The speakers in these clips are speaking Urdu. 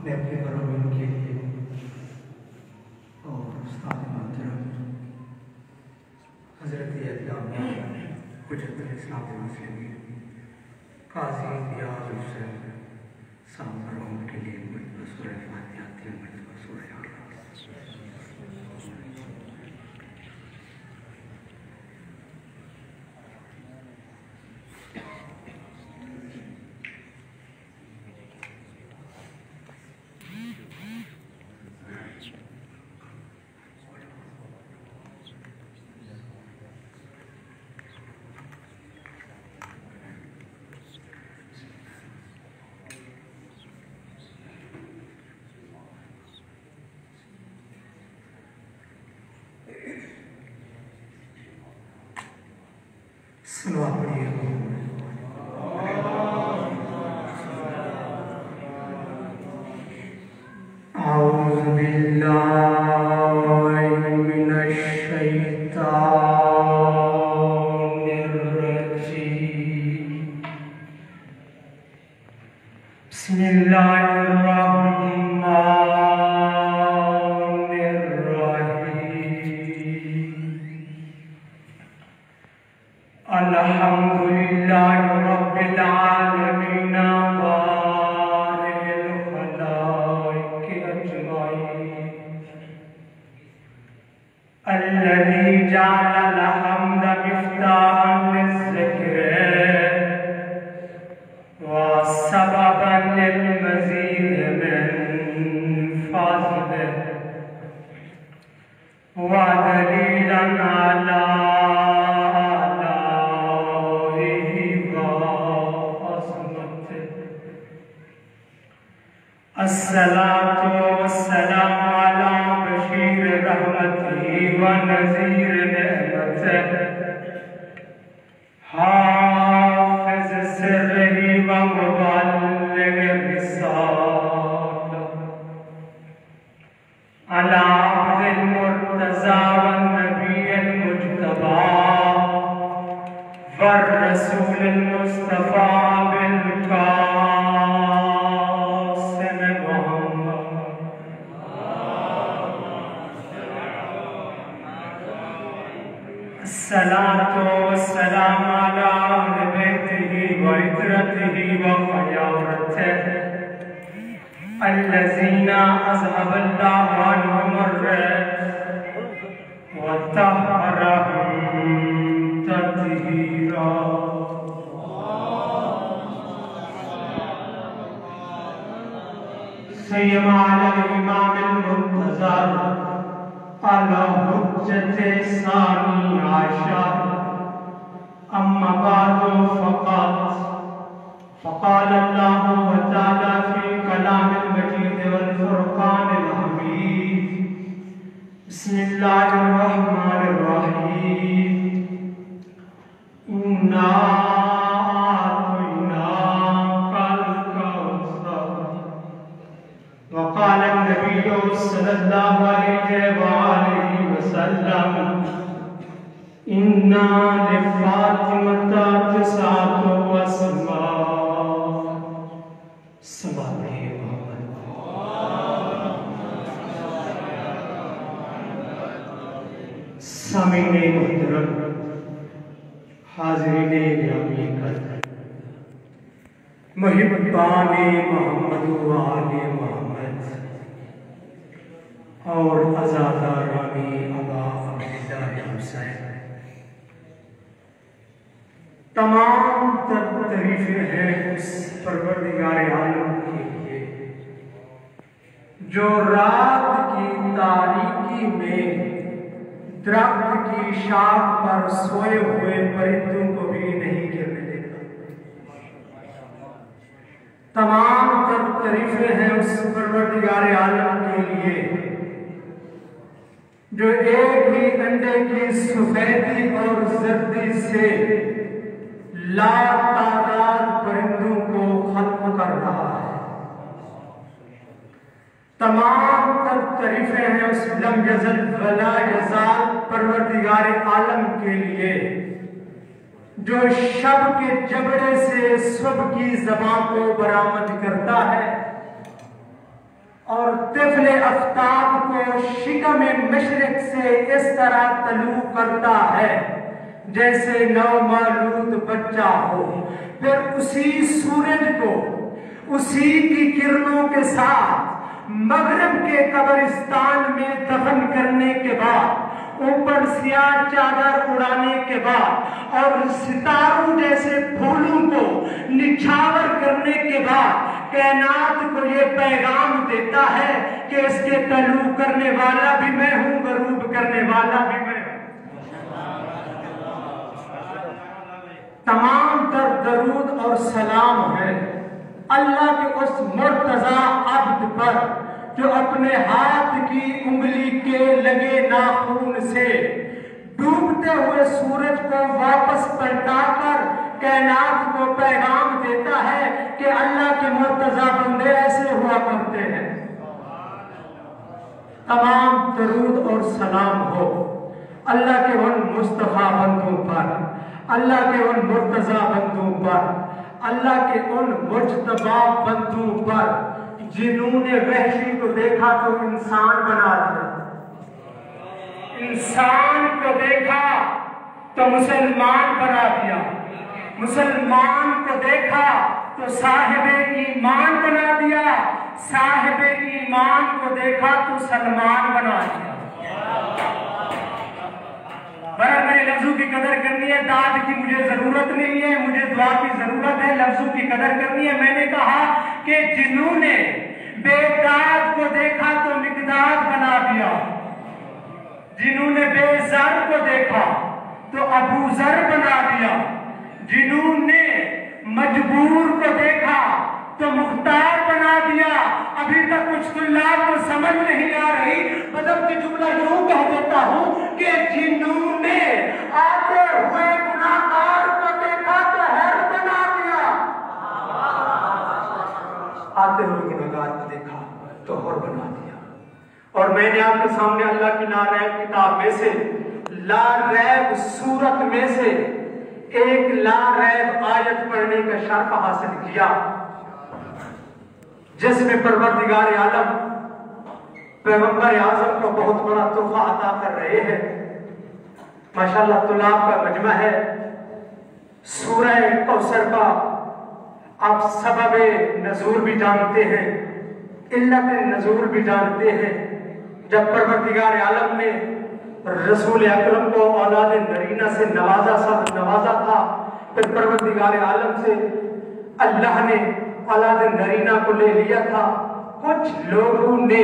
میں اپنے مرحومین کے لیے اور استاد محترم حضرت علامہ حجت الاسلام المسلمین قاضی امتیاز حسین صاحب مرحوم کے لیے مرتبہ سورہ فاتحہ 3 مرتبہ سورہ سنوا پڑھیے اعوذ باللہ من الشیطان الرجیم بسم اللہ الرحمن الحمدللہ رب العالمین بارئ الخلائق اجمعین الذی جعل الحمد مفتاحا للذکر وسببا للمزید من فضله ودلیلا علی الصلاة والسلام على بشير رحمته ونذير نعمته حافظ سره ومبلغ الرسالة على عبد المرتضى والنبي المجتبى والرسول المصطفى الصلاة والسلام على أهل بيته وعترته وخيارته الذين أذهب الله عنهم الرجس وطهرهم تطهيرا سيما على الإمام المنتظر على حجة ثاني عشر أما بعد فقال الله تعالى في كلام المجيد والفرقان الحميد بسم الله الرحمن الرحيم إنا أعطيناك الكوثر وقال النبي صلى الله عليه وآله وسلم إنا لفاطمة تسعة أسماء سبحانه سامعین محترم حاضرین گرامی قدر محبان محمد و آل محمد اور عزاداران ابا عبداللہ حسین تمام تعریفیں ہیں اس پروردگار عالم کے لیے جو رات کی تاریکی میں درخت کی شاخ پر سوئے ہوئے پرندوں کو بھی نہیں گرنے دیتا. تمام تعریفیں ہیں اس پروردگار عالم کے لیے جو ایک ہی انڈے کی سفیدی اور زردی سے لا تعداد پرندوں کو ختم کر رہا ہے. تمام تعریفیں ہیں اس لم یزل ولا یزال پروردگار عالم کے لیے جو شب کے جبڑے سے صبح کی زبان کو برآمد کرتا ہے اور طفل آفتاب کو شکم مشرق سے اس طرح طلوع کرتا ہے جیسے نومولود بچہ ہو، پھر اسی سورج کو اسی کی کرنوں کے ساتھ مغرب کے قبرستان میں دفن کرنے کے بعد، اوپر سیاہ چادر اڑانے کے بعد اور ستاروں جیسے پھولوں کو نچھاور کرنے کے بعد کائنات کو یہ پیغام دیتا ہے کہ اس کے طلوع کرنے والا بھی میں ہوں، غروب کرنے والا بھی میں ہوں۔ تمام تر درود اور سلام ہے اللہ کے اس مرتضی عبد پر جو اپنے ہاتھ کی انگلی کے لگے ناخون سے ڈوبتے ہوئے سورج کو واپس پلٹا کر کائنات کو پیغام دیتا ہے کہ اللہ کے مرتضی بندے ایسے ہوا کرتے ہیں۔ تمام درود اور سلام ہو اللہ کے ان مصطفیٰ بندوں پر، اللہ کے ان مرتضی بندوں پر، اللہ کے ان مجتبی بندوں پر جنہوں نے وحشی کو دیکھا تو انسان بنا دیا، انسان کو دیکھا تو مسلمان بنا دیا، مسلمان کو دیکھا تو صاحب ایمان بنا دیا، صاحب ایمان کو دیکھا تو سلمان بنا دیا۔ برابر میرے لفظوں کی قدر کرنی ہے، داد کی مجھے ضرورت نہیں ہے، مجھے دعا کی ضرورت ہے، لفظوں کی قدر کرنی ہے۔ میں نے کہا کہ جنہوں نے بے داد کو دیکھا تو مقداد بنا دیا، جنہوں نے بے زر کو دیکھا تو ابو ذر بنا دیا، جنہوں نے مجبور کو دیکھا تو مختار بنا دیا۔ ابھی تک کچھ طلاب کو سمجھ نہیں آ رہی، مطلب کہ جملہ یوں کہہ دیتا ہوں کہ جنہوں نے آتے ہوئے گناہگار کو دیکھا تو حیر بنا دیا، آتے ہوئے گناہگار کو دیکھا تو حور بنا دیا۔ اور میں نے آپ کے سامنے اللہ کی لا ریب کتاب میں سے، لا ریب سورت میں سے ایک لا ریب آیت پڑھنے کا شرف حاصل کیا جس میں پروردگار عالم پیغمبر اعظم کو بہت بڑا تحفہ عطا کر رہے ہیں۔ ماشاءاللہ طلاب کا مجمع ہے۔ سورہ کوثر کا آپ سبب نزول بھی جانتے ہیں، علت نزول بھی جانتے ہیں۔ جب پروردگار عالم نے رسول اکرم کو اولاد نرینہ سے نوازا تھا، پھر پروردگار عالم سے اللہ نے اولاد نرینہ کو لے لیا تھا۔ کچھ لوگوں نے،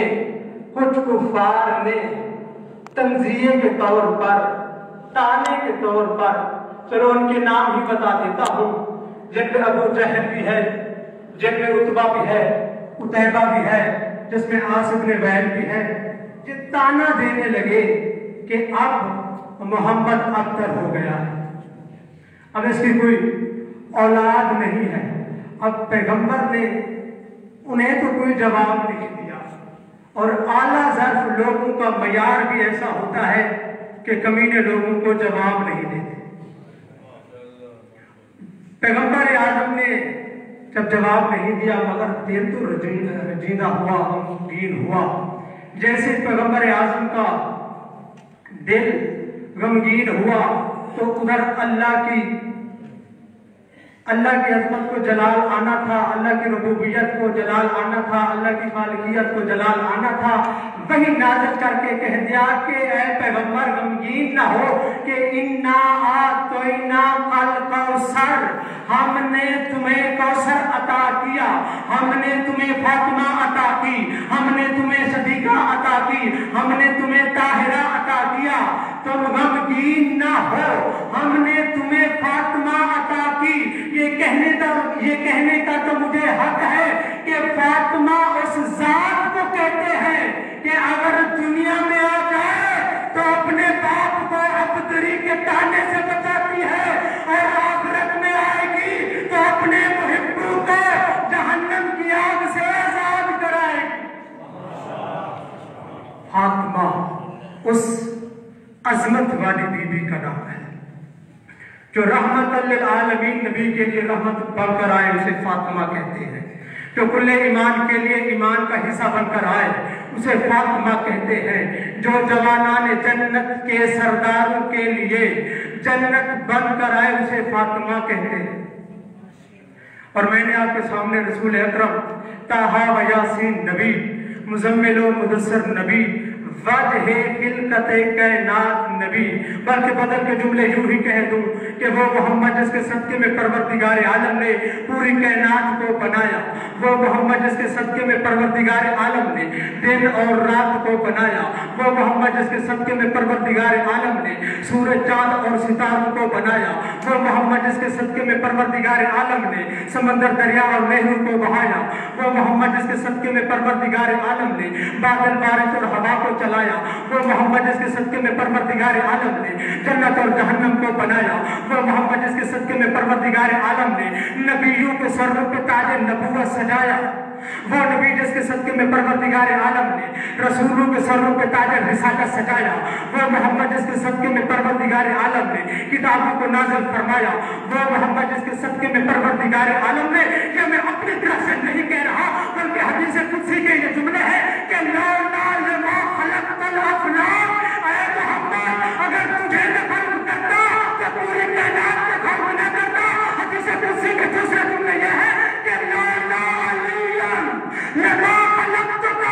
کچھ کفار نے تنزیے کے طور پر، تانے کے طور پر، چلو ان کے نام ہی بتا دیتا ہوں، جن میں ابو جہل بھی ہے، جن میں عتبہ بھی ہے، عتیبہ بھی ہے، جس میں عاص بن وائل بھی ہے، یہ تانا دینے لگے کہ اب محمد ابتر ہو گیا ہے، اب اس کی کوئی اولاد نہیں ہے۔ اب پیغمبر نے انہیں تو کوئی جواب نہیں دیا، اور اعلیٰ ظرف لوگوں کا معیار بھی ایسا ہوتا ہے کہ کمینے لوگوں کو جواب نہیں دیتے۔ پیغمبر اعظم نے جب جواب نہیں دیا مگر دل تو رجیدہ ہوا، غمگین ہوا۔ جیسے پیغمبر اعظم کا دل غمگین ہوا تو ادھر اللہ کی عظمت کو جلال آنا تھا، اللہ کی ربوبیت کو جلال آنا تھا، اللہ کی خالقیت کو جلال آنا تھا۔ وہی نازل کر کے کہہ دیا کہ اے پیغمبر غمگین نہ ہو کہ انا اعطینا الکوثر، ہم نے تمہیں کوثر عطا کیا، ہم نے تمہیں فاطمہ عطا کی، ہم نے تمہیں صدیقہ عطا کی، ہم نے تمہیں طاہرہ عطا کیا، تم غمگین نہ ہو، ہم نے تمہیں فاطمہ عطا کی۔ یہ کہنے کا تو مجھے حق ہے کہ فاطمہ اس ذات کو کہتے ہیں کہ اگر دنیا میں آ جائے تو اپنے باپ کو ابتری کے تانے سے بچاتی ہے، اور آخرت میں آئے گی تو اپنے محبوں کو جہنم کی آگ سے آزاد کرائے گی۔ فاطمہ اس عظمت والی بی بی کا نام ہے۔ جو رحمت للعالمین نبی کے لیے رحمت بن کر آئے اسے فاطمہ کہتے ہیں، جو کل ایمان کے لیے ایمان کا حصہ بن کر آئے اسے فاطمہ کہتے ہیں، جو جوانان جنت کے سرداروں کے لیے جنت بن کر آئے اسے فاطمہ کہتے ہیں۔ اور میں نے آپ کے سامنے رسول اکرم طٰہٰ و یاسین نبی، مزمل و مدثر نبی، وجہ خلقت کائنات نبی، بلکہ بدل کے جملے یوں ہی کہہ دوں کہ وہ محمد جس کے صدقے میں پروردگار عالم نے پوری کائنات کو بنایا، وہ محمد جس کے صدقے میں پروردگار عالم نے دن اور رات کو بنایا، وہ محمد جس کے صدقے میں پروردگار عالم نے سورج چاند اور ستاروں کو بنایا، وہ محمد جس کے صدقے میں پروردگار عالم نے سمندر دریا اور نہروں کو بہایا، وہ محمد جس کے صدقے میں پروردگار عالم نے بادل بارش اور ہوا کو چلایا، وہ محمد جس کے صدقے میں پروردگار عالم نے جنت اور جہنم کو بنایا، وہ محمد جس کے صدقے میں پروردگار عالم نے نبیوں کے سروں پہ تاج نبوت سجایا، وہ نبی جس کے صدقے میں پروردگار عالم نے رسولوں کے سروں پہ تاج رسالت سجایا، وہ محمد جس کے صدقے میں پروردگار عالم نے کتابوں کو نازل فرمایا، وہ محمد جس کے صدقے میں پروردگار عالم نے، یہ میں اپنی طرف سے نہیں کہہ رہا بلکہ حدیث قدسی کے یہ جملے ہیں کہ لولا لما خلقت الافلاک، اے محمد اگر تجھے نہ خلق کرتا تو پوری کائنات کو خلق نہ کرتا۔ حدیث قدسی کے دوسرے جملے یہ ہے کہ لولا علیا لما خلقتک،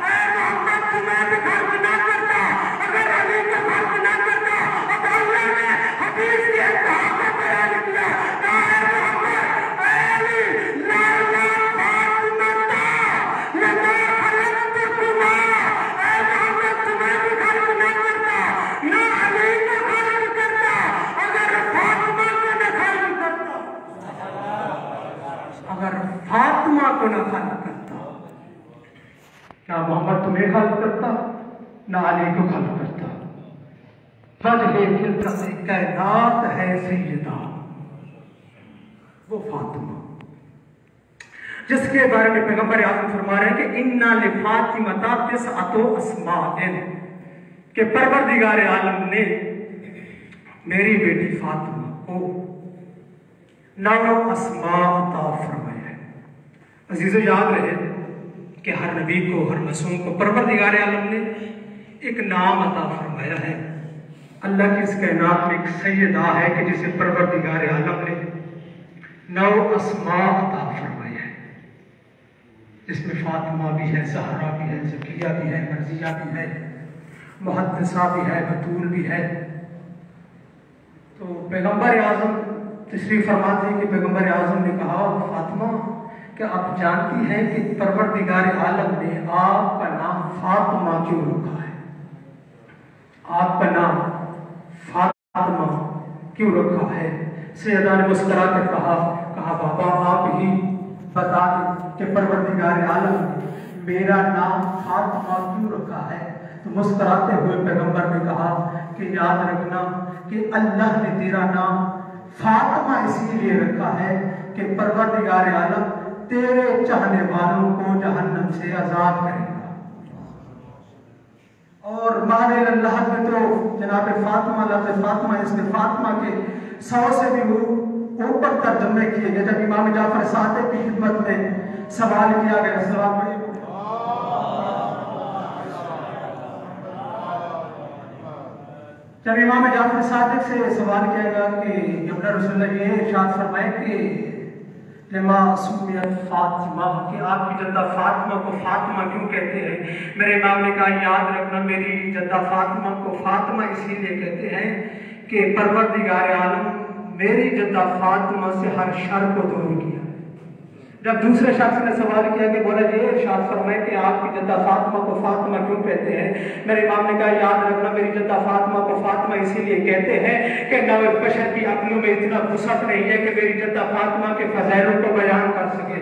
اے محمد تمہیں بھی خلق نہ کرتا اگر علی کو خلق نہ کرتا۔ اب اللہ نے حدیث کی انتہا کو بیان کیا، اے محمد اے علی لولا فاطمہ لما خلقتکما، اے محمد تمہیں بھی خلق نہ کرتا، نہ علی کو خلق کرتا اگر فاطمہ کو نہ خلق کرتا، اگر فاطمہ کو نہ خلق کرتا۔ کیا محمد تمہیں خلق کرتا؟ نہ علی کو خلق کرتا۔ وجہ خلقت کائنات ہے سیدہ، وہ فاطمہ جس کے بارے میں پیغمبر اعظم فرما رہے ہیں کہ اِنَّا لِفَاطِمَةَ تِسْعَةُ أَسْمَاءٍ، کہ پروردگار عالم نے میری بیٹی فاطمہ کو 9 اسماء عطا فرمایا ہے۔ عزیزو یاد رہے کہ ہر نبی کو، ہر معصوم کو پروردگار عالم نے ایک نام عطا فرمایا ہے۔ اللہ کی اس کائنات میں ایک سیدہ ہے کہ جسے پروردگار عالم نے 9 اسماء عطا فرمایا ہے، جس میں فاطمہ بھی ہے، زہرا بھی ہے، زکیہ بھی ہے، مرضیہ بھی ہے، محدثہ بھی ہے، بطول بھی ہے۔ تو پیغمبر اعظم تشریف فرماتے ہیں کہ پیغمبر اعظم نے کہا فاطمہ کہ آپ جانتی ہیں کہ پروردگار عالم نے آپ کا نام فاطمہ کیوں رکھا ہے؟ آپ کا نام فاطمہ کیوں رکھا ہے؟ سیدہ نے مسکرا کر کہا بابا آپ ہی بتا دیں کہ پروردگار عالم نے میرا نام فاطمہ کیوں رکھا ہے۔ تو مسکراتے ہوئے پیغمبر نے کہا کہ یاد رکھنا کہ اللہ نے تیرا نام فاطمہ اسی لیے رکھا ہے کہ پروردگار عالم تیرے چاہنے والوں کو جہنم سے آزاد کرے گا۔ اور معنی اللہ میں تو جناب فاطمہ، لفظ فاطمہ اس نے فاطمہ کے 100 سے بھی اوپر ترجمے کیے گئے۔ جب امام جعفر صادق کی خدمت میں سوال کیا گیا، سوال پڑھیے، جب امام جعفر صادق سے سوال کیا گیا کہ یمنا رسول اللہ یہ ارشاد فرمائے کہ لما سمیت فاطمہ، کہ آپ کی جدہ فاطمہ کو فاطمہ کیوں کہتے ہیں؟ میرے امام نے کہا یاد رکھنا میری جدہ فاطمہ کو فاطمہ اسی لیے کہتے ہیں کہ پروردگار عالم میری جدہ فاطمہ سے ہر شر کو دور کیا۔ جب دوسرے شخص نے سوال کیا کہ بولا یہ ارشاد فرمائے کہ آپ کی جدہ فاطمہ کو فاطمہ کیوں کہتے ہیں؟ میرے امام نے کہا یاد رکھنا میری جدہ فاطمہ کو فاطمہ اسی لیے کہتے ہیں کہ نو بشر کی عقلوں میں اتنا وسعت نہیں ہے کہ میری جدہ فاطمہ کے فضائلوں کو بیان کر سکے۔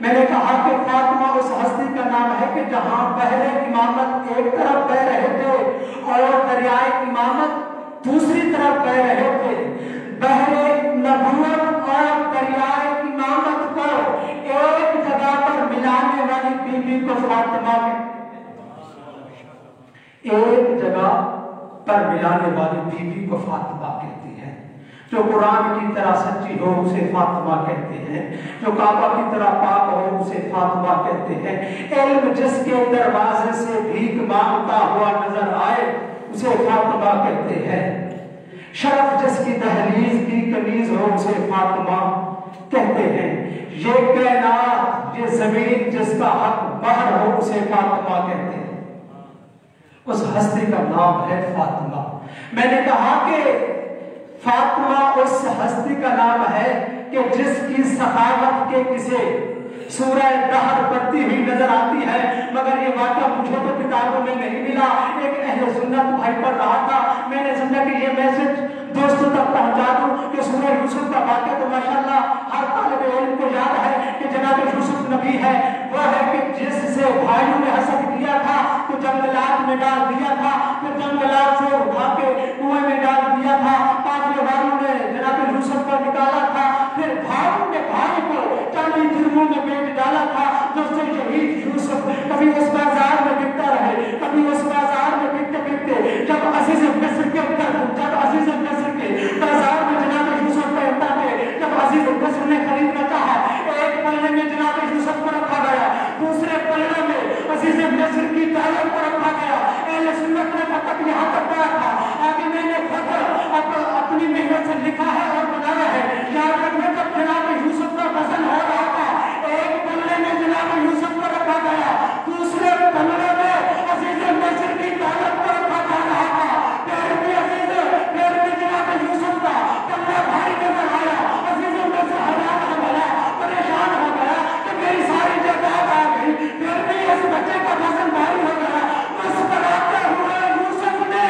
میں نے کہا کہ فاطمہ اس ہستی کا نام ہے کہ جہاں بحر امامت ایک طرف بہ رہے تھے اور دریائے امامت دوسری طرف بہ رہے تھے، بحر نبوت اور دریائے امامت کو ایک جگہ پر ملانے والی بی بی کو فاطمہ ایک جگہ پر ملانے والی بی بی کو فاطمہ کہتی ہے۔ جو قرآن کی طرح سچی ہو اسے فاطمہ کہتے ہیں، جو کعبہ کی طرح پاک ہو اسے فاطمہ کہتے ہیں، علم جس کے دروازے سے بھیک مانگتا ہوا نظر آئے اسے فاطمہ کہتے ہیں، شرف جس کی دہلیز کی کنیز ہو اسے فاطمہ کہتے ہیں، یہ کائنات یہ زمین جس کا حق بحر ہو اسے فاطمہ کہتے ہیں۔ اس ہستی کا نام ہے فاطمہ۔ میں نے کہا کہ فاطمہ اس ہستی کا نام ہے کہ جس کی سخاوت کے قصے سورہ دہر پڑھتی ہوئی نظر آتی ہے، مگر یہ واقعہ مجھے تو کتابوں میں نہیں ملا۔ ایک اہل سنت بھائی پڑھ رہا تھا، میں نے سمجھا کہ یہ میسج دوستوں تک پہنچا دوں کہ سورہ یوسف کا واقعہ تو ماشاءاللہ ہر طالب علم کو یاد ہے کہ جناب یوسف نبی ہے، وہ ہے کہ جس سے بھائیوں نے حسد کیا تھا تو جنگلات میں ڈال دیا تھا، پھر جنگلات سے اٹھا کے کنویں میں ڈال دیا تھا، پانچ بھائیوں نے جناب یوسف کو نکالا تھا، پھر بھائیوں نے بھائی کو 40 درہموں میں بیچ ڈالا تھا، جب سے شہید یوسف کبھی اس بازار میں بکتا رہے، کبھی اس بازار میں بکتے بکتے جب عزیز مصر کے بازار میں جناب یوسف پہنتا ہے، جب عزیز مصر نے خریدنا چاہا، ایک پلڑے میں جناب یوسف کو رکھا گیا، دوسرے پلڑے میں عزیز مصر کی دولت کو رکھا گیا۔ اہل سنت نے خط یہاں تک پڑھا تھا، آگے میں نے خط اپنی محنت سے لکھا ہے اور بنایا ہے، یاد رکھنا جب جناب یوسف کا وزن ہو رہا تھا، ایک پلڑے میں جناب یوسف کو رکھا گیا، دوسرے پلڑے میں عزیز مصر کی دولت کو رکھا جا رہا تھا، پھر بھی جناب یوسف کا پلڑا بھاری نظر آیا، عزیز مصر حیران ہو گیا، پریشان ہو گیا کہ میری ساری جائیداد آ گئی، پھر بھی اس بچے کا وزن بھاری ہو گیا۔ مسکراتے ہوئے یوسف نے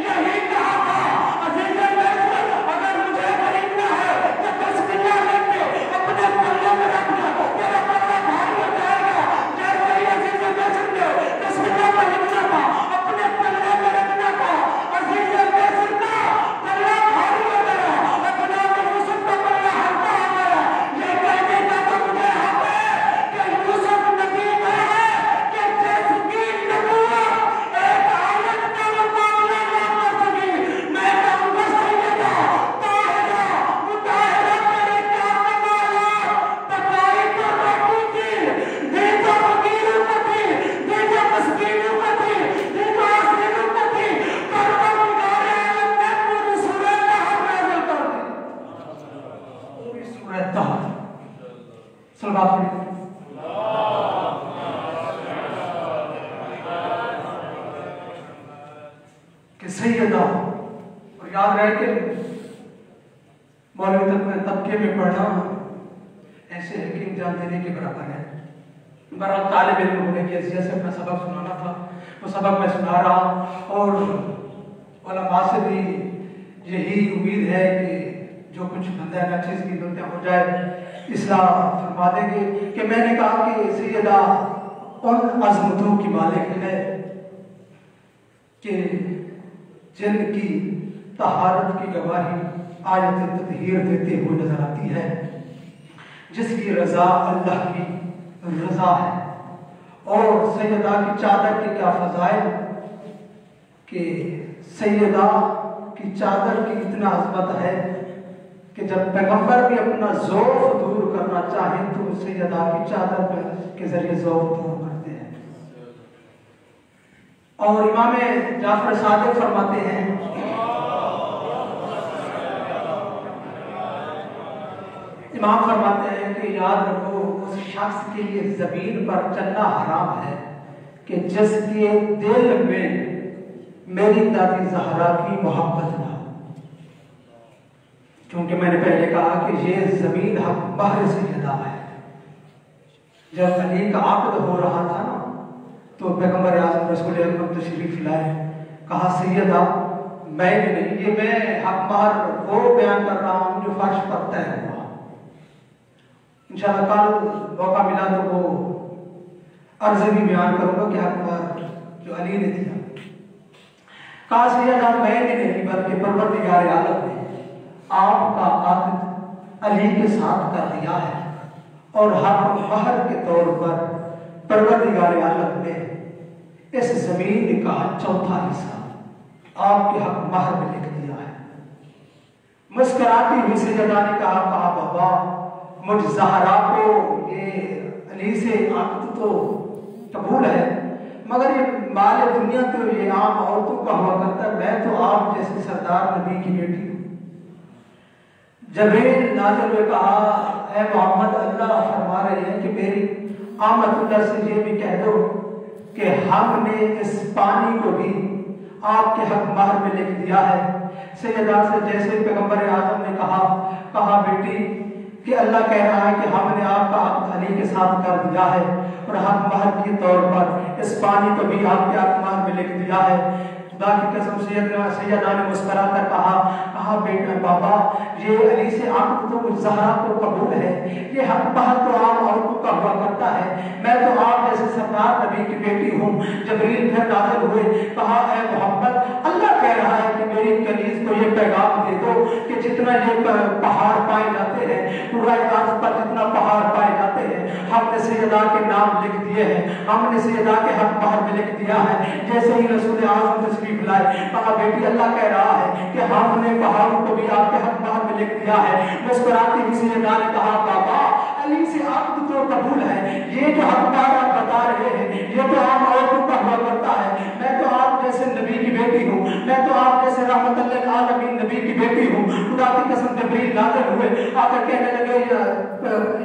یہی کہا تھا، عزیز مصر اگر مجھے خریدنا ہے تو بسم اللہ لکھ کے اپنے پلڑے میں رکھنا، میرا پلڑا بھاری ہو جائے گا۔ جیسے ہی عزیز مصر نے بسم اللہ میں لکھنا تھا، اپنے پلڑے میں رکھنا تھا، عزیز مصر کا پلڑا بھاری ہو گیا، اپنا یوسف کا پلڑا ہلکا ہو گیا۔ یہ کہنے کا تو مجھے حق ہے کہ یوسف نبی وہ ہے کہ جس کی نبوت ایک آیت کا مقابلہ نہ کر سکی۔ میں کہوں گا سیدہ طاہرہ مطہرہ تیرے کیا کمالات، پکائی تو روٹی تھی، دی تو فقیروں کو تھی، دی تو مسکینوں کو تھی، دی تو عسیروں کو تھی، پروردگار عالم نے پوری سورہ دہر نازل کر دی، پوری سورہ دہر۔ صلوات پڑھیں۔ کہ سیدہ، اور یاد رہے کہ مولوی طبقے میں پڑھنا ایسے حکیم جان دینے کے برابر ہے۔ برابر طالب علم ہونے کی حیثیت سے اپنا سبق سنانا تھا، وہ سبق میں سنا رہا، اور علماء سے بھی یہی امید ہے کہ جو کچھ بندہ کا چیز کی غلطیاں ہو جائے اصلاح فرما دیں گے۔ کہ میں نے کہا کہ سیدہ ان عظمتوں کی مالک ہے کہ جن کی طہارت کی گواہی آیت تطہیر دیتے ہوئے نظر آتی ہے، جس کی رضا اللہ کی رضا ہے، اور سیدہ کی چادر کی کیا فضائل، کہ سیدہ کی چادر کی اتنا عظمت ہے کہ جب پیغمبر بھی اپنا ذوف دور کرنا چاہیں تو سیدہ کی چادر کے ذریعے ذوف دور کرتے ہیں۔ اور امام جعفر صادق فرماتے ہیں، امام فرماتے ہیں کہ یاد رکھو اس شخص کے لیے زمین پر چلنا حرام ہے کہ جس کے دل میں میری دادی زہرا کی محبت نہ ہو، کیونکہ میں نے پہلے کہا کہ یہ زمین حق بحر سیدہ ہے۔ جب علی کا عقد ہو رہا تھا نا تو پیغمبر اعظم رسول اکرم تشریف لائے، کہا سیدہ میں نہیں، یہ میں حق بحر وہ بیان کر رہا ہوں جو فرش پر طے ہوا۔ انشاءاللہ کل موقع ملا تو عرض بھی بیان کروں گا کہ حق جو علی نے دیا، کہا سیدنا میں نے نہیں بلکہ پروردگار عالم نے آپ کا عقد علی کے ساتھ کر دیا ہے، اور حق مہر کے طور پر پروردگار عالم نے اس زمین کا چوتھا حصہ آپ کے حق مہر میں لکھ دیا ہے۔ مسکراتی ہوئی سیدہ نے کہا بابا مجھ زہرا کو یہ علی سے عقد تو قبول ہے، مگر یہ مال دنیا تو یہ عام عورتوں کا ہوا کرتا ہے، میں تو آپ جیسے سردار نبی کی بیٹی ہوں۔ جبریل نازل ہوئے کہا اے محمد اللہ فرما رہے ہیں کہ میری آمد اللہ سے یہ بھی کہہ دو کہ ہم نے اس پانی کو بھی آپ کے حق مہر میں لکھ دیا ہے۔ سیدہ سے جیسے پیغمبر اعظم نے کہا بیٹی کہ اللہ کہہ رہا ہے کہ ہم نے آپ کا عقد علی کے ساتھ کر دیا ہے، اور حق مہر کے طور پر اس پانی کو بھی آپ کے حق مہر میں لکھ دیا ہے۔ خدا کی قسم سیدہ نے مسکرا کر کہا بیٹا بابا یہ علی سے عقد تو مجھ زہرا کو قبول ہے، یہ حق مہر تو عام عورتوں کا ہوا کرتا ہے، میں تو آپ جیسے سردار نبی کی بیٹی ہوں۔ جبریل پھر نازل ہوئے، کہا اے محمد اللہ کہہ رہا ہے کہ میری کنیز کو یہ پیغام دے دو کہ جتنا یہ پہاڑ پائے جاتے ہیں، پورا عرض پر جتنا پہاڑ پائے جاتے ہیں، ہم نے سیدہ کے نام لکھ دیے ہیں، ہم نے سیدہ کے حق مہر میں لکھ دیا ہے۔ جیسے ہی رسول اعظم تشریف لائے، کہا بیٹی اللہ کہہ رہا ہے کہ ہم نے پہاڑوں کو بھی آپ کے حق مہر میں لکھ دیا ہے۔ مسکراتی ہوئی سیدہ نے کہا بابا علی سے عقد تو قبول ہے، یہ جو حق مہر آپ بتا رہے ہیں یہ تو عام عورتوں کا ہوا کرتا ہے، میں تو آپ جیسے نبی کی بیٹی ہوں، میں تو آپ جیسے رحمت للعالمین نبی کی بیٹی ہوں۔ خدا کی قسم جبریل نازل ہوئے، آ کر کہنے لگے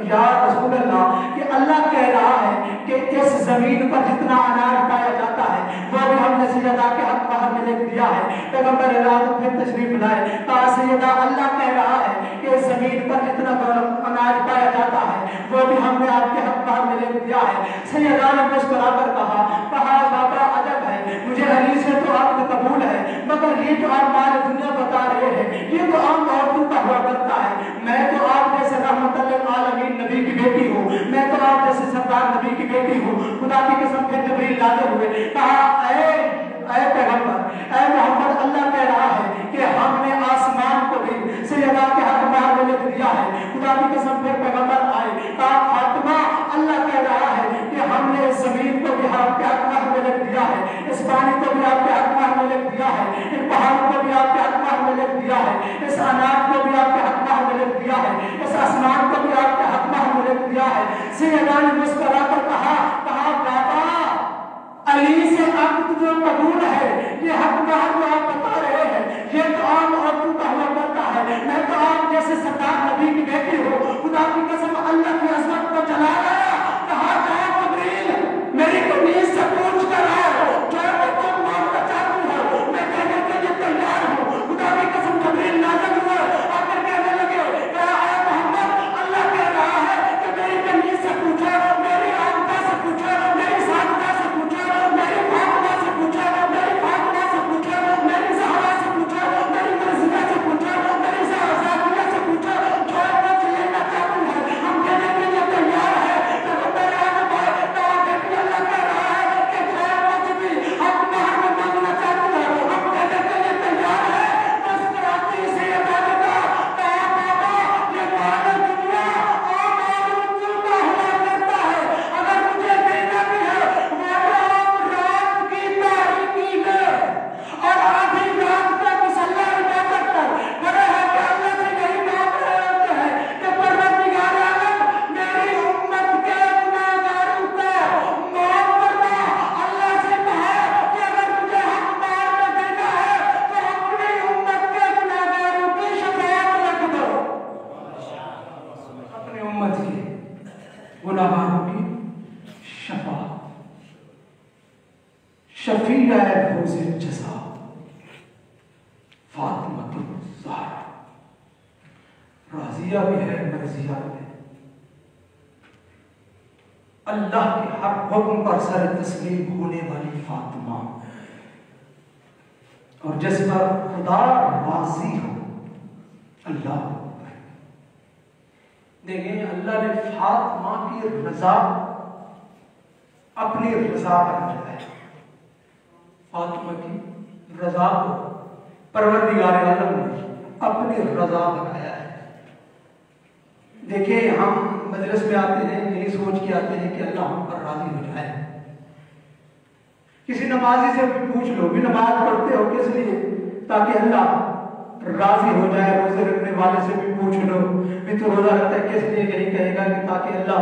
یا رسول اللہ کہ اللہ کہہ رہا ہے کہ اس زمین پر جتنا اناج پایا جاتا ہے وہ بھی ہم نے سیدہ کے حق مہر میں لکھ دیا ہے۔ پیغمبر اعظم پھر تشریف لائے، کہا سیدہ اللہ کہہ رہا ہے کہ اس زمین پر جتنا اناج پایا جاتا ہے وہ بھی ہم نے آپ کے حق مہر میں لکھ دیا ہے۔ سیدہ نے مسکرا کر کہا بابا عجب ہے، مجھے علی سے تو عقد قبول ہے، مگر یہ جو آپ مال دنیا بتا رہے ہیں یہ تو عام عورتوں کا ہوا کرتا ہے، میں تو آپ جیسے رحمت للعالمین نبی کی بیٹی ہوں، میں تو آپ جیسے سردار نبی کی بیٹی ہوں۔ خدا کی قسم پھر جبریل نازل ہوئے، کہا اے پیغمبر اے محمد اللہ کہہ رہا ہے کہ ہم نے آسمان کو بھی سیدہ کے حق مہر میں لکھ دیا ہے۔ خدا کی قسم پھر پیغمبر آئے، کہا فاطمہ اللہ کہہ رہا ہے کہ ہم نے اس زمین کو بھی آپ کے حق مہر میں لکھ دیا ہے، اس پانی کو بھی آپ کے حق مہر میں لکھ دیا ہے، ان پہاڑوں کو بھی آپ کے حق مہر میں لکھ دیا ہے، اس اناج کو بھی آپ کے حق مہر میں لکھ دیا ہے، اس آسمان کو بھی آپ کے حق مہر میں لکھ دیا ہے۔ سیدہ نے مسکرا کر کہا بابا علی سے عقد جو قبول ہے، یہ حق مہر جو آپ بتا رہے ہیں یہ تو عام عورتوں کا ہوا کرتا ہے، میں تو آپ جیسے سردار نبی کی بیٹی ہوں۔ خدا کی قسم اللہ کی عظمت کو جلا گیا، کہا جبریل میری کنیز سے پوچھ کر آؤ جو میں تم مانگنا چاہتی ہو، میں دینے کے لیے تیار ہوں۔ خدا کی قسم جبریل نازل ہوئے، آ کر کہنے لگے اے محمد اللہ کہہ رہا ہے کہ میری کنیز سے پوچھو، میری آمدہ سے پوچھو، میری سادہ سے پوچھو، میری فاطمہ سے پوچھو، میری فاطمہ سے پوچھو، میری زہرا سے پوچھو، میری مرزیہ سے پوچھو، میری زاکیہ سے پوچھو، جو کچھ لینا چاہتی ہے ہم دینے کے لیے تیار ہیں۔ پیغمبر اعظم اللہ کہہ رہا ہے کہ جو کچھ بھی حق مہر میں مانگنا چاہتی ہے ہم دینے کے لیے تیار ہیں۔ مسکراتی سے یہ بات کہا بابا یہ مال دنیا عام عورتوں کا ہوا کرتا ہے، اگر مجھے دینا بھی ہے وہ عام رات کی تاریکی میں اور آدھی رات تک مصلی عبادت پر بڑے ہو کے اللہ سے یہی مانگ رہے ہوتے ہیں کہ پروردگار عالم میری امت کے گناہگاروں کو معاف فرما۔ اللہ سے کہا کہ اگر مجھے حق مہر میں دینا ہے تو اپنی امت کے گناہگاروں کی شفاعت رکھ دو، اپنی امت کے گناہگاروں کی شفاعت۔ شفیع روز جزا فاطمہ الزہرا، راضیہ بھی ہے مرضیہ بھی ہے، اللہ کے ہر حکم پر سر تسلیم ہونے والی فاطمہ، اور جس پر خدا راضی ہو اللہ اکبر۔ دیکھیں اللہ نے فاطمہ کی رضا اپنی رضا بنایا ہے. فاطمہ کی رضا کو پروردگار عالم نے اپنی رضا بنایا ہے. دیکھیں ہم مجلس میں آتے ہیں یہی سوچ کے آتے ہیں کہ اللہ ہم پر راضی ہو جائے. کسی نمازی سے بھی پوچھ لو بھی نماز پڑھتے ہو کس لیے؟ تاکہ اللہ راضی ہو جائے. روزے رکھنے والے سے بھی پوچھ لو بھی تو روزہ رکھتا ہے کس لیے؟ یہی کہے گا کہ تاکہ اللہ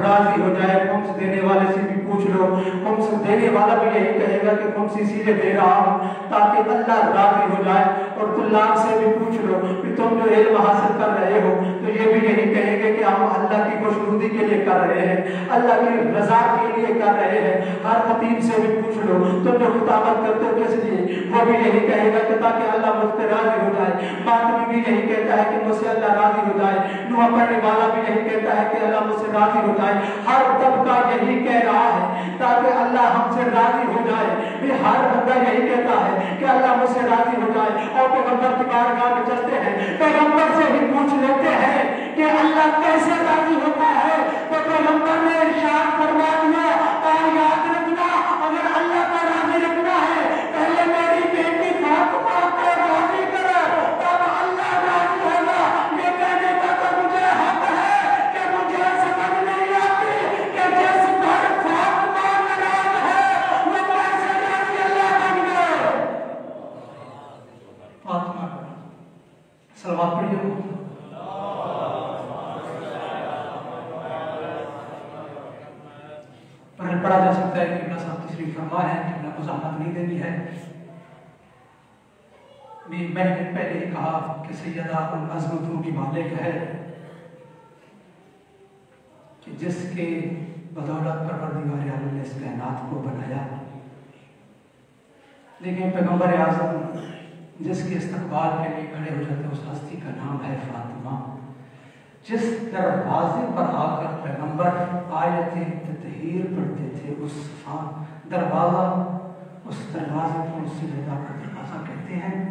راضی ہو جائے. خمس دینے والے سے بھی پوچھ لو خمس دینے والا بھی یہی کہے گا کہ خمس اسی لیے دے رہا ہوں تاکہ اللہ راضی ہو جائے. اور طلاب سے بھی پوچھ لو کہ تم جو علم حاصل کر رہے ہو تو یہ بھی یہی کہیں گے کہ ہم اللہ کی خوشنودی کے لیے کر رہے ہیں, اللہ کی رضا کے لیے کر رہے ہیں. ہر خطیب سے بھی پوچھ لو تم جو خطابت کرتے ہو کس لیے؟ وہ بھی یہی کہے گا کہ تاکہ اللہ مجھ پہ راضی ہو جائے. ماتمی بھی یہی کہتا ہے کہ مجھ سے اللہ راضی ہو جائے. نوح پڑھنے والا بھی یہی کہتا ہے کہ اللہ مجھ سے راضی ہو جائے. ہر طبقہ یہی کہہ رہا ہے تاکہ اللہ ہم سے راضی ہو جائے. یہ ہر بندہ یہی کہتا ہے کہ اللہ مجھ سے راضی ہو جائے. اور پیغمبر کی بارگاہ میں چلتے ہیں, پیغمبر سے ہی پوچھ لیتے ہیں کہ اللہ کیسے راضی ہوتا ہے. تو پیغمبر نے ارشاد فرما دیا اور یاد رکھنا اگر اللہ کا راضی رکھنا ہے پہلے میری بیٹی فاطمہ کو راضی کرو تب اللہ راضی ہوگا. یہ کہنے کا تو مجھے حق ہے کہ مجھے سمجھ نہیں آتی کہ جس پر فاطمہ ناراض ہے وہ کیسے راضی اللہ بن گئے. فاطمہ صلوات پڑھیے. پڑھا جا سکتا ہے کہ قبلہ صاحب تشریف فرما ہے, قبلہ کو زحمت نہیں دینی ہے. میں نے پہلے ہی کہا کہ سیدہ العظمتوں کی مالک ہے کہ جس کے بدولت پروردگار عالم نے اس کائنات کو بنایا. لیکن پیغمبر اعظم جس کے استقبال کے لیے کھڑے ہو جاتے ہیں اس ہستی کا نام ہے فاطمہ. جس دروازے پر آ کر پیغمبر آیت تطہیر پڑھتے تھے اس دروازہ, اس دروازے کو سیدہ کا دروازہ کہتے ہیں.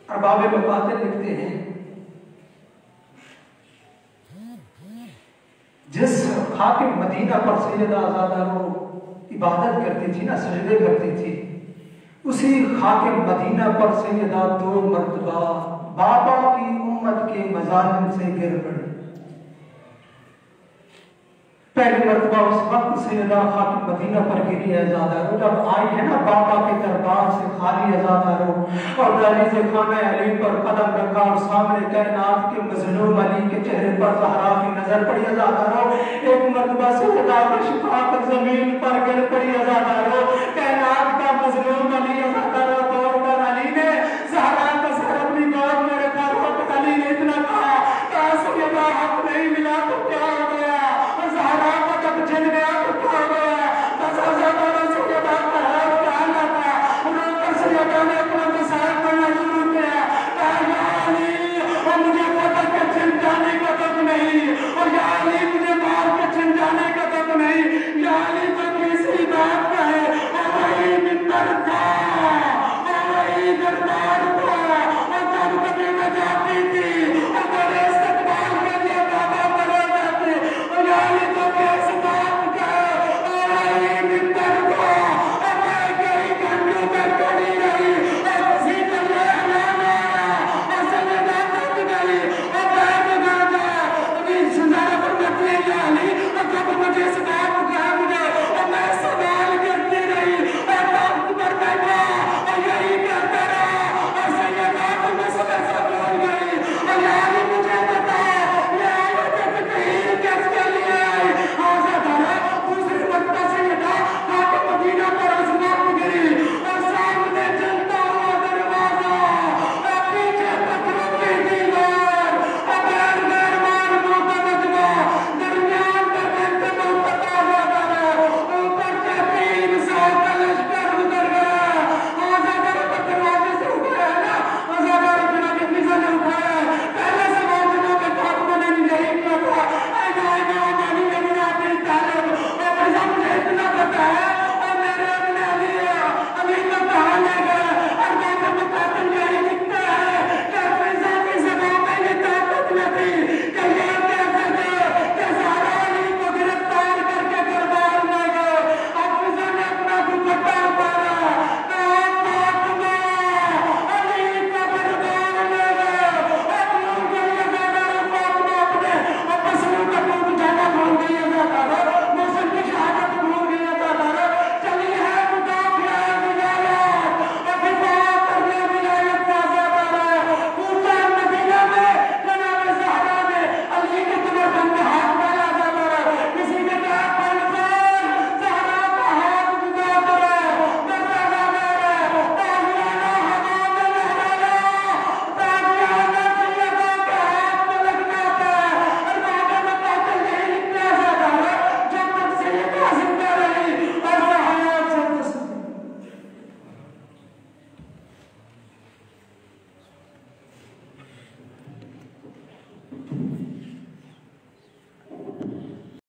ارباب مقاتل لکھتے ہیں جس خاک مدینہ پر سیدہ آزادہ رو عبادت کرتی تھی نا, سجدے کرتی تھی, اسی خاک مدینہ پر سیدہ 2 مرتبہ بابا کی امت کے مظالم سے گر پڑی. پہلی مرتبہ اس وقت سیدہ خاک مدینہ پر گری ہے آزادہ رو جب آئی ہے نا بابا کے دربار سے خالی آزادہ رو اور دہلیز خانہ علی پر قدم رکھا اور سامنے کائنات کے مظلوم علی کے چہرے پر زہرا کی نظر پڑی آزادہ رو. ایک مرتبہ سیدہ شفا پر زمین پر گر پڑی آزادہ رو. کائنات کا مظلوم علی آزادہ رو دور پر علی نے زہرا کا سر اپنی گود میں رکھا. وقت علی نے اتنا کہا کہ سیدہ حق نہیں ملا تو کیا ہو گیا, زہرا کو جب جل گیا تو کیا ہو گیا. بس آزادہ رو سیدہ کا حال کیا نہ تھا. رو کر سیدہ نے اپنا مسائل پڑھنا شروع کیا. کہا یا علی اور مجھے پتہ کہ چھن جانے کا تک نہیں, اور یا علی مجھے مار کے چھن جانے کا تک نہیں. یا علی تو کسی بات کا ہے اور وہی منبر تھا اور وہی دربار تھا. اور جب کبھی میں جاتی تھی اور میرے استقبال کے لیے بابا بڑھے جاتے اور یا علی تو کیسی بات کا ہے اور وہی منبر تھا. اور میں کئی گھنٹوں میں کھڑی رہی اور کسی کو یہ اعلان آیا اور سیدہ تک گئی اور میں بگا گیا. ابھی سزا پر مت لے یا علی اور جب مجھے